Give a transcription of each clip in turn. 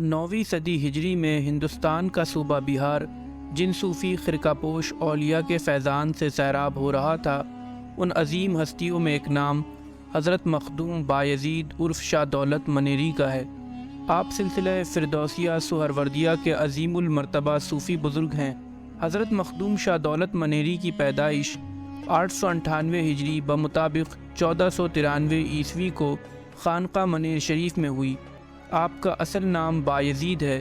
9ویں صدی ہجری میں ہندوستان کا صوبہ بہار جن صوفی خرقہ پوش اولیاء کے فیضان سے سیراب ہو رہا تھا، ان عظیم ہستیوں میں ایک نام حضرت مخدوم بایزید عرف شاہ دولت منیری کا ہے۔ آپ سلسلہ فردوسیہ سہروردیہ کے عظیم المرتبہ صوفی بزرگ ہیں۔ حضرت مخدوم شاہ دولت منیری کی پیدائش 898 ہجری بمطابق 1493 عیسوی کو خانقاہ منیر شریف میں ہوئی۔ آپ کا اصل نام بایزید ہے،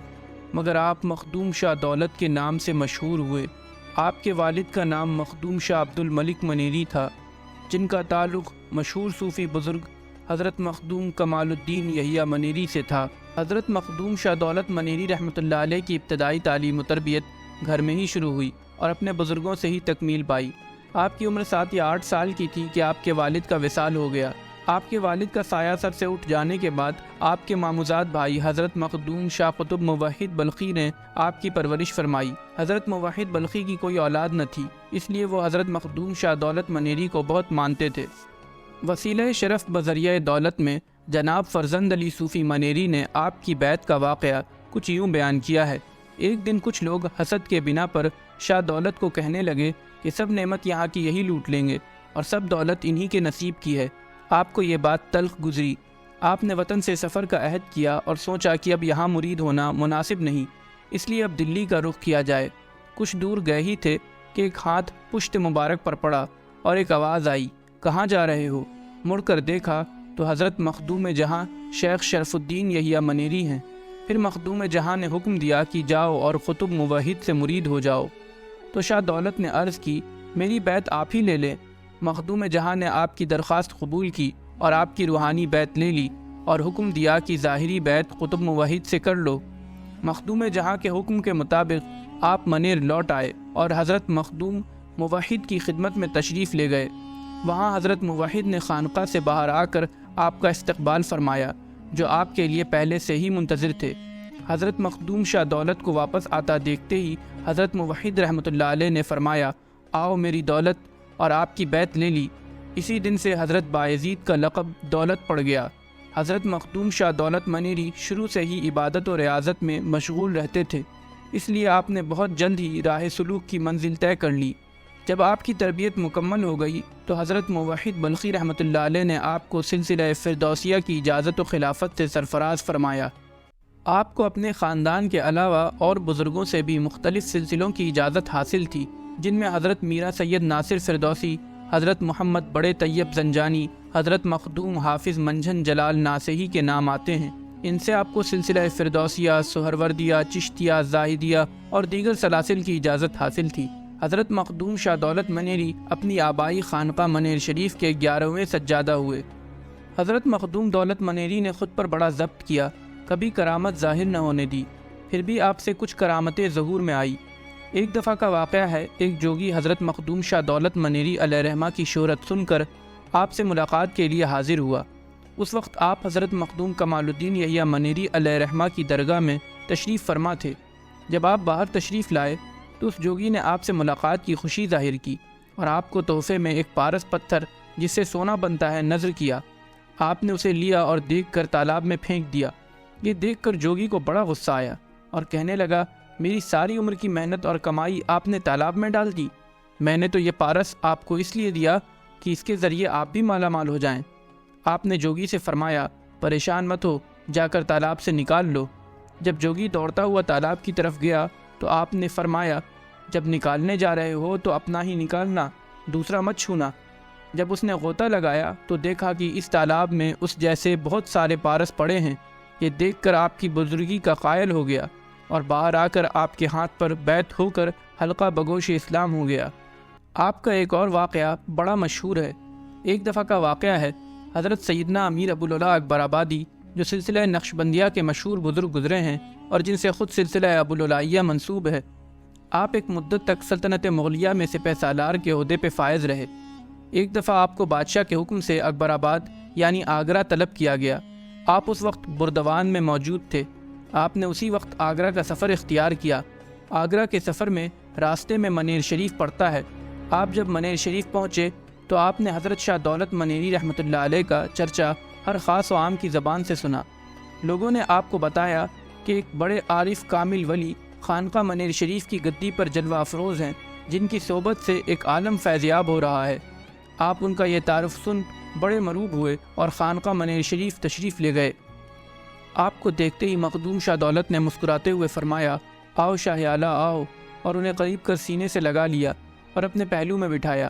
مگر آپ مخدوم شاہ دولت کے نام سے مشہور ہوئے۔ آپ کے والد کا نام مخدوم شاہ عبد الملک منیری تھا، جن کا تعلق مشہور صوفی بزرگ حضرت مخدوم کمال الدین یحییٰ منیری سے تھا۔ حضرت مخدوم شاہ دولت منیری رحمۃ اللہ علیہ کی ابتدائی تعلیم و تربیت گھر میں ہی شروع ہوئی اور اپنے بزرگوں سے ہی تکمیل پائی۔ آپ کی عمر 7 یا 8 سال کی تھی کہ آپ کے والد کا وصال ہو گیا۔ آپ کے والد کا سایہ سر سے اٹھ جانے کے بعد آپ کے ماموزاد بھائی حضرت مخدوم شاہ قطب موحد بلخی نے آپ کی پرورش فرمائی۔ حضرت موحد بلخی کی کوئی اولاد نہ تھی، اس لیے وہ حضرت مخدوم شاہ دولت منیری کو بہت مانتے تھے۔ وسیلہ شرف بذریعہ دولت میں جناب فرزند علی صوفی منیری نے آپ کی بیعت کا واقعہ کچھ یوں بیان کیا ہے۔ ایک دن کچھ لوگ حسد کے بنا پر شاہ دولت کو کہنے لگے کہ سب نعمت یہاں کی یہی لوٹ لیں گے اور سب دولت انہی کے نصیب کی ہے۔ آپ کو یہ بات تلخ گزری۔ آپ نے وطن سے سفر کا عہد کیا اور سوچا کہ اب یہاں مرید ہونا مناسب نہیں، اس لیے اب دلی کا رخ کیا جائے۔ کچھ دور گئے ہی تھے کہ ایک ہاتھ پشت مبارک پر پڑا اور ایک آواز آئی، کہاں جا رہے ہو؟ مڑ کر دیکھا تو حضرت مخدوم جہاں شیخ شرف الدین یحییٰ منیری ہیں۔ پھر مخدوم جہاں نے حکم دیا کہ جاؤ اور قطب موحد سے مرید ہو جاؤ۔ تو شاہ دولت نے عرض کی، میری بیعت آپ ہی لے لیں۔ مخدوم جہاں نے آپ کی درخواست قبول کی اور آپ کی روحانی بیعت لے لی اور حکم دیا کہ ظاہری بیعت قطب موحد سے کر لو۔ مخدوم جہاں کے حکم کے مطابق آپ منیر لوٹ آئے اور حضرت مخدوم موحد کی خدمت میں تشریف لے گئے۔ وہاں حضرت موحد نے خانقاہ سے باہر آ کر آپ کا استقبال فرمایا، جو آپ کے لیے پہلے سے ہی منتظر تھے۔ حضرت مخدوم شاہ دولت کو واپس آتا دیکھتے ہی حضرت موحد رحمۃ اللہ علیہ نے فرمایا، آؤ میری دولت، اور آپ کی بیعت لے لی۔ اسی دن سے حضرت بایزید کا لقب دولت پڑ گیا۔ حضرت مخدوم شاہ دولت منیری شروع سے ہی عبادت و ریاضت میں مشغول رہتے تھے، اس لیے آپ نے بہت جلد ہی راہ سلوک کی منزل طے کر لی۔ جب آپ کی تربیت مکمل ہو گئی تو حضرت موحد بلخی رحمۃ اللہ علیہ نے آپ کو سلسلہ فردوسیہ کی اجازت و خلافت سے سرفراز فرمایا۔ آپ کو اپنے خاندان کے علاوہ اور بزرگوں سے بھی مختلف سلسلوں کی اجازت حاصل تھی، جن میں حضرت میرا سید ناصر فردوسی، حضرت محمد بڑے طیب زنجانی، حضرت مخدوم حافظ منجھن جلال ناصحی کے نام آتے ہیں۔ ان سے آپ کو سلسلہ فردوسیہ، سہروردیہ، چشتیہ، زاہدیہ اور دیگر سلاسل کی اجازت حاصل تھی۔ حضرت مخدوم شاہ دولت منیری اپنی آبائی خانقاہ منیر شریف کے 11ویں سجادہ ہوئے۔ حضرت مخدوم دولت منیری نے خود پر بڑا ضبط کیا، کبھی کرامت ظاہر نہ ہونے دی، پھر بھی آپ سے کچھ کرامتیں ظہور میں آئی۔ ایک دفعہ کا واقعہ ہے، ایک جوگی حضرت مخدوم شاہ دولت منیری علیہ رحمہ کی شہرت سن کر آپ سے ملاقات کے لیے حاضر ہوا۔ اس وقت آپ حضرت مخدوم کمال الدین یحییٰ منیری علیہ رحمہ کی درگاہ میں تشریف فرما تھے۔ جب آپ باہر تشریف لائے تو اس جوگی نے آپ سے ملاقات کی خوشی ظاہر کی اور آپ کو تحفے میں ایک پارس پتھر جس سے سونا بنتا ہے نذر کیا۔ آپ نے اسے لیا اور دیکھ کر تالاب میں پھینک دیا۔ یہ دیکھ کر جوگی کو بڑا غصہ آیا اور کہنے لگا، میری ساری عمر کی محنت اور کمائی آپ نے تالاب میں ڈال دی۔ میں نے تو یہ پارس آپ کو اس لیے دیا کہ اس کے ذریعے آپ بھی مالا مال ہو جائیں۔ آپ نے جوگی سے فرمایا، پریشان مت ہو، جا کر تالاب سے نکال لو۔ جب جوگی دوڑتا ہوا تالاب کی طرف گیا تو آپ نے فرمایا، جب نکالنے جا رہے ہو تو اپنا ہی نکالنا، دوسرا مت چھونا۔ جب اس نے غوطہ لگایا تو دیکھا کہ اس تالاب میں اس جیسے بہت سارے پارس پڑے ہیں۔ یہ دیکھ کر آپ کی بزرگی کا قائل ہو گیا اور باہر آ کر آپ کے ہاتھ پر بیعت ہو کر حلقہ بگوش اسلام ہو گیا۔ آپ کا ایک اور واقعہ بڑا مشہور ہے۔ ایک دفعہ کا واقعہ ہے، حضرت سیدنا امیر ابوالعلا اکبر آبادی، جو سلسلہ نقشبندیہ کے مشہور بزرگ گزرے ہیں اور جن سے خود سلسلہ ابوالعلائیہ منسوب ہے، آپ ایک مدت تک سلطنت مغلیہ میں سپہ سالار کے عہدے پہ فائز رہے۔ ایک دفعہ آپ کو بادشاہ کے حکم سے اکبر آباد یعنی آگرہ طلب کیا گیا۔ آپ اس وقت بردوان میں موجود تھے۔ آپ نے اسی وقت آگرہ کا سفر اختیار کیا۔ آگرہ کے سفر میں راستے میں منیر شریف پڑتا ہے۔ آپ جب منیر شریف پہنچے تو آپ نے حضرت شاہ دولت منیری رحمۃ اللہ علیہ کا چرچا ہر خاص و عام کی زبان سے سنا۔ لوگوں نے آپ کو بتایا کہ کہ ایک بڑے عارف کامل ولی خانقاہ منیر شریف کی گدی پر جلوہ افروز ہیں، جن کی صحبت سے ایک عالم فیضیاب ہو رہا ہے۔ آپ ان کا یہ تعارف سن بڑے مروب ہوئے اور خانقاہ منیر شریف تشریف لے گئے۔ آپ کو دیکھتے ہی مخدوم شاہ دولت نے مسکراتے ہوئے فرمایا، آؤ شاہ اعلیٰ آؤ، اور انہیں قریب کر سینے سے لگا لیا اور اپنے پہلو میں بٹھایا۔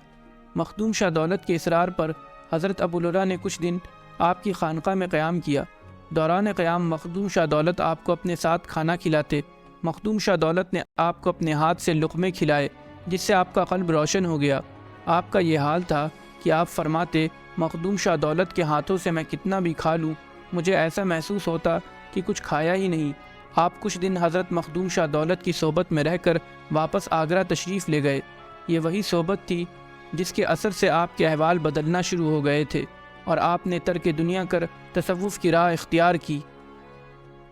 مخدوم شاہ دولت کے اصرار پر حضرت ابوالعلا نے کچھ دن آپ کی خانقاہ میں قیام کیا۔ دوران قیام مخدوم شاہ دولت آپ کو اپنے ساتھ کھانا کھلاتے۔ مخدوم شاہ دولت نے آپ کو اپنے ہاتھ سے لقمے کھلائے، جس سے آپ کا قلب روشن ہو گیا۔ آپ کا یہ حال تھا کہ آپ فرماتے، مخدوم شاہ دولت کے ہاتھوں سے میں کتنا بھی کھا لوں، مجھے ایسا محسوس ہوتا کہ کچھ کھایا ہی نہیں۔ آپ کچھ دن حضرت مخدوم شاہ دولت کی صحبت میں رہ کر واپس آگرہ تشریف لے گئے۔ یہ وہی صحبت تھی جس کے اثر سے آپ کے احوال بدلنا شروع ہو گئے تھے اور آپ نے ترک دنیا کر تصوف کی راہ اختیار کی۔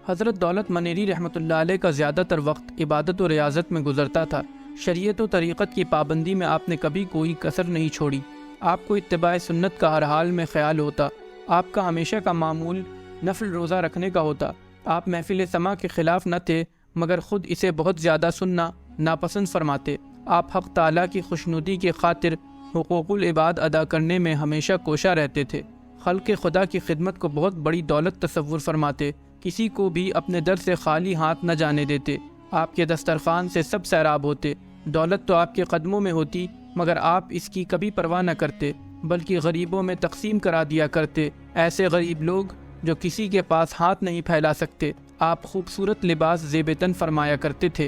حضرت دولت منیری رحمۃ اللہ علیہ کا زیادہ تر وقت عبادت و ریاضت میں گزرتا تھا۔ شریعت و طریقت کی پابندی میں آپ نے کبھی کوئی کسر نہیں چھوڑی۔ آپ کو اتباع سنت کا ہر حال میں خیال ہوتا۔ آپ کا ہمیشہ کا معمول نفل روزہ رکھنے کا ہوتا۔ آپ محفل سما کے خلاف نہ تھے، مگر خود اسے بہت زیادہ سننا ناپسند فرماتے۔ آپ حق تعالیٰ کی خوشنودی کے خاطر حقوق العباد ادا کرنے میں ہمیشہ کوشاں رہتے تھے۔ خلق خدا کی خدمت کو بہت بڑی دولت تصور فرماتے۔ کسی کو بھی اپنے در سے خالی ہاتھ نہ جانے دیتے۔ آپ کے دسترخوان سے سب سیراب ہوتے۔ دولت تو آپ کے قدموں میں ہوتی، مگر آپ اس کی کبھی پرواہ نہ کرتے، بلکہ غریبوں میں تقسیم کرا دیا کرتے۔ ایسے غریب لوگ جو کسی کے پاس ہاتھ نہیں پھیلا سکتے۔ آپ خوبصورت لباس زیب تن فرمایا کرتے تھے۔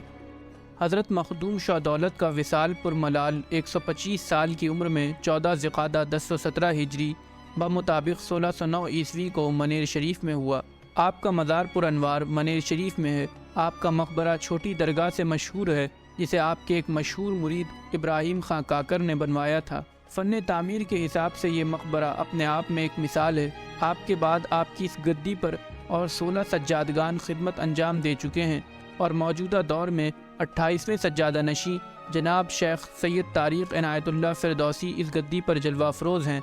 حضرت مخدوم شاہ دولت کا وصال پر ملال 125 سال کی عمر میں 14 ذوالقعدہ 1017 ہجری بمطابق 1609 عیسوی کو منیر شریف میں ہوا۔ آپ کا مزار پر انوار منیر شریف میں ہے۔ آپ کا مقبرہ چھوٹی درگاہ سے مشہور ہے، جسے آپ کے ایک مشہور مرید ابراہیم خاں کاکر نے بنوایا تھا۔ فن تعمیر کے حساب سے یہ مقبرہ اپنے آپ میں ایک مثال ہے۔ آپ کے بعد آپ کی اس گدی پر اور 16 سجادگان خدمت انجام دے چکے ہیں، اور موجودہ دور میں 28ویں سجادہ نشیں جناب شیخ سید طارق عنایت اللہ فردوسی اس گدی پر جلوہ افروز ہیں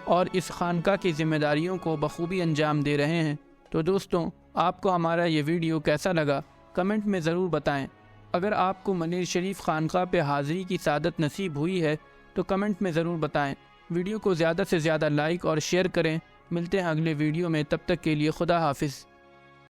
اور اس خانقاہ کی ذمہ داریوں کو بخوبی انجام دے رہے ہیں۔ تو دوستوں، آپ کو ہمارا یہ ویڈیو کیسا لگا کمنٹ میں ضرور بتائیں۔ اگر آپ کو منیر شریف خانقاہ پہ حاضری کی سعادت نصیب ہوئی ہے تو کمنٹ میں ضرور بتائیں۔ ویڈیو کو زیادہ سے زیادہ لائک اور شیئر کریں۔ ملتے ہیں اگلے ویڈیو میں، تب تک کے لیے خدا حافظ۔